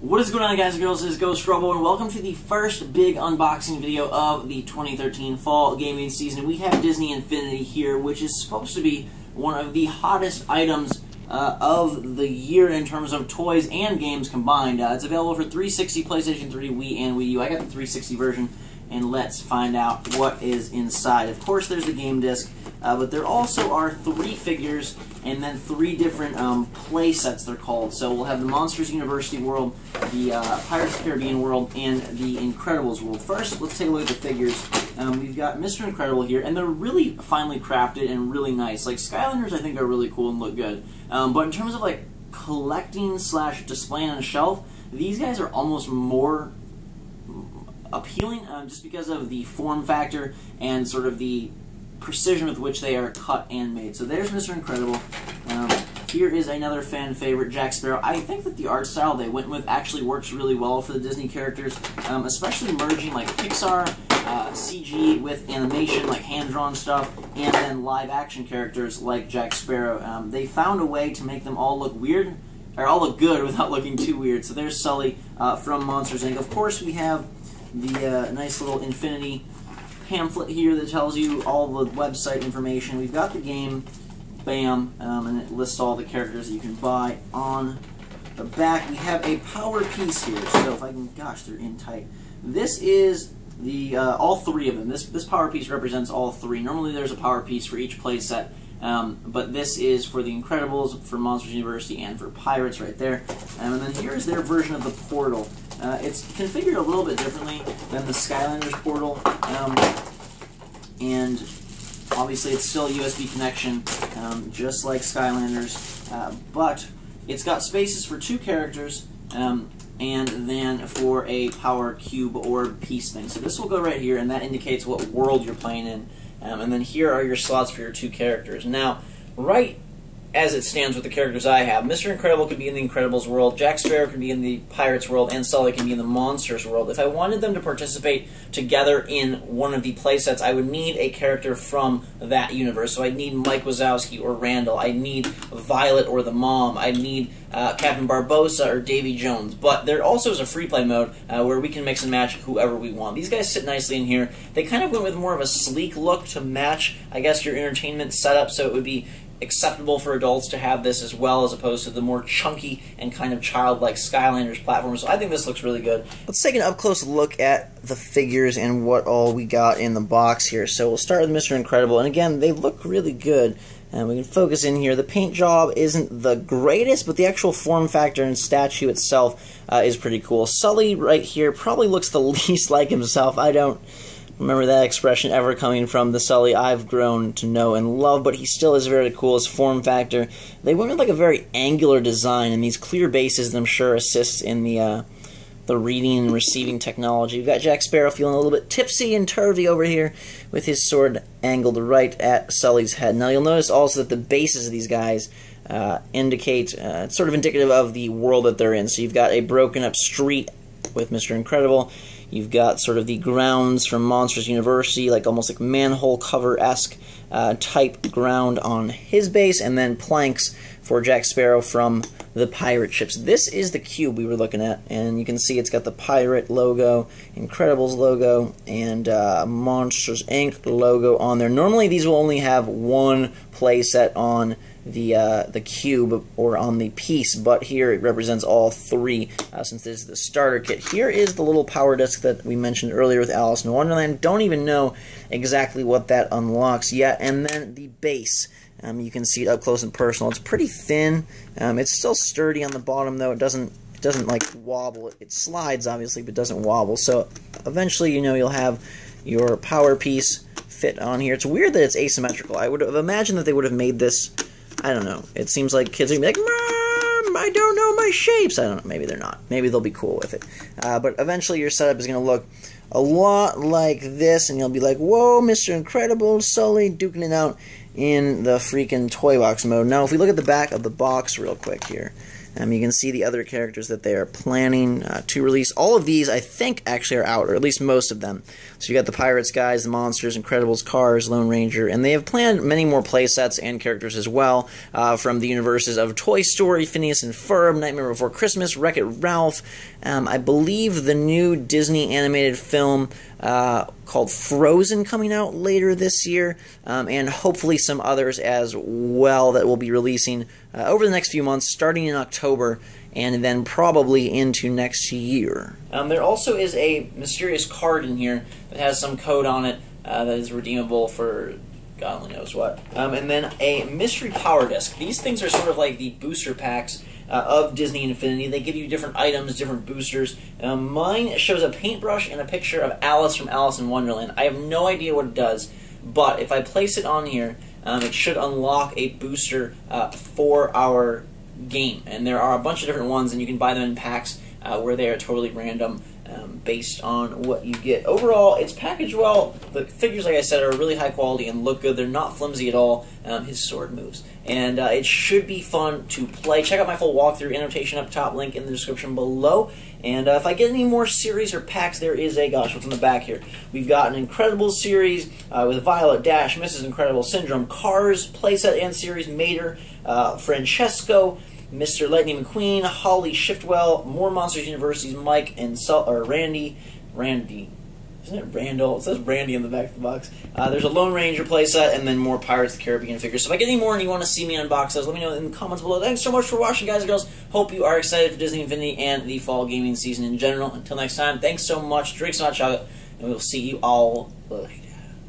What is going on, guys and girls? This is Ghost Robo, and welcome to the first big unboxing video of the 2013 fall gaming season. We have Disney Infinity here, which is supposed to be one of the hottest items of the year in terms of toys and games combined. It's available for 360, PlayStation 3, Wii, and Wii U. I got the 360 version, and let's find out what is inside. Of course, there's the game disc, but there also are 3 figures and then 3 different play sets, they're called. So we'll have the Monsters University world, the Pirates of the Caribbean world, and the Incredibles world. First, let's take a look at the figures. We've got Mr. Incredible here, and they're really finely crafted and really nice. Like, Skylanders, I think, are really cool and look good. But in terms of, like, collecting / displaying on a shelf, these guys are almost more appealing just because of the form factor and sort of the precision with which they are cut and made. So there's Mr. Incredible. Here is another fan favorite, Jack Sparrow. I think that the art style they went with actually works really well for the Disney characters, especially merging like Pixar, CG with animation, like hand-drawn stuff, and then live-action characters like Jack Sparrow. They found a way to make them all look weird, or all look good without looking too weird. So there's Sully from Monsters, Inc. Of course, we have the nice little Infinity pamphlet here that tells you all the website information. We've got the game, bam, and it lists all the characters that you can buy. On the back, we have a power piece here. So if I can, gosh, they're in tight. This is the all 3 of them. This power piece represents all 3. Normally there's a power piece for each play set, but this is for the Incredibles, for Monsters University, and for Pirates right there. And then here's their version of the portal. It's configured a little bit differently than the Skylanders portal, and obviously it's still a USB connection, just like Skylanders, but it's got spaces for 2 characters, and then for a power cube or piece thing. So this will go right here, and that indicates what world you're playing in, and then here are your slots for your 2 characters. Now, right as it stands with the characters I have, Mr. Incredible could be in the Incredibles world, Jack Sparrow could be in the Pirates world, and Sully can be in the Monsters world. If I wanted them to participate together in one of the playsets, I would need a character from that universe. So I'd need Mike Wazowski or Randall, I'd need Violet or the Mom, I'd need Captain Barbossa or Davy Jones. But there also is a free play mode where we can mix and match whoever we want. These guys sit nicely in here. They kind of went with more of a sleek look to match, I guess, your entertainment setup, so it would be acceptable for adults to have this as well, as opposed to the more chunky and kind of childlike Skylanders platform. So I think this looks really good. Let's take an up-close look at the figures and what all we got in the box here. So we'll start with Mr. Incredible, and again, they look really good. And we can focus in here. The paint job isn't the greatest, but the actual form factor and statue itself is pretty cool. Sully right here probably looks the least like himself. I don't remember that expression ever coming from the Sully I've grown to know and love, but he still is very cool. His form factor, they went with like a very angular design, and these clear bases, I'm sure, assists in the reading and receiving technology. We've got Jack Sparrow feeling a little bit tipsy and turvy over here with his sword angled right at Sully's head. Now you'll notice also that the bases of these guys indicate, it's sort of indicative of the world that they're in. So you've got a broken up street with Mr. Incredible. You've got sort of the grounds from Monsters University, like almost like manhole cover-esque type ground on his base, and then planks for Jack Sparrow from the pirate ships. This is the cube we were looking at, and you can see it's got the pirate logo, Incredibles logo, and Monsters Inc. logo on there. Normally these will only have 1 playset on the cube or on the piece, but here it represents all 3 since this is the starter kit. Here is the little power disc that we mentioned earlier with Alice in Wonderland. Don't even know exactly what that unlocks yet. And then the base. You can see it up close and personal. It's pretty thin. It's still sturdy on the bottom, though. It doesn't like wobble. It slides obviously, but doesn't wobble. So eventually, you know, you'll have your power piece fit on here. It's weird that it's asymmetrical. I would have imagined that they would have made this, I don't know. It seems like kids are going to be like, Mom, I don't know my shapes. I don't know. Maybe they're not. Maybe they'll be cool with it. But eventually your setup is going to look a lot like this, and you'll be like, whoa, Mr. Incredible, Sully, duking it out in the freaking toy box mode. Now, if we look at the back of the box real quick here, You can see the other characters that they are planning to release. All of these, I think, actually are out, or at least most of them. So you got the Pirates guys, the Monsters, Incredibles, Cars, Lone Ranger, and they have planned many more playsets and characters as well, from the universes of Toy Story, Phineas and Ferb, Nightmare Before Christmas, Wreck-It Ralph. I believe the new Disney animated film called Frozen coming out later this year, and hopefully some others as well that will be releasing over the next few months, starting in October, and then probably into next year. There also is a mysterious card in here that has some code on it that is redeemable for God only knows what. And then a mystery power disc. These things are sort of like the booster packs of Disney Infinity. They give you different items, different boosters. Mine shows a paintbrush and a picture of Alice from Alice in Wonderland. I have no idea what it does, but if I place it on here, it should unlock a booster for our game. And there are a bunch of different ones, and you can buy them in packs where they are totally random based on what you get. Overall, it's packaged well. The figures, like I said, are really high quality and look good. They're not flimsy at all. His sword moves. And it should be fun to play. Check out my full walkthrough annotation up top, link in the description below. And if I get any more series or packs, there is a, gosh, what's on the back here? We've got an Incredibles series with Violet, Dash, Mrs. Incredible, Syndrome, Cars, playset and series, Mater, Francesco, Mr. Lightning McQueen, Holly Shiftwell, more Monsters Universities, Mike and Randy, isn't it Randall? It says Randy in the back of the box. There's a Lone Ranger playset, and then more Pirates of the Caribbean figures. So if I get any more and you want to see me unbox those, let me know in the comments below. Thanks so much for watching, guys and girls. Hope you are excited for Disney Infinity and the fall gaming season in general. Until next time, thanks so much. Drink so much chocolate, and we will see you all later.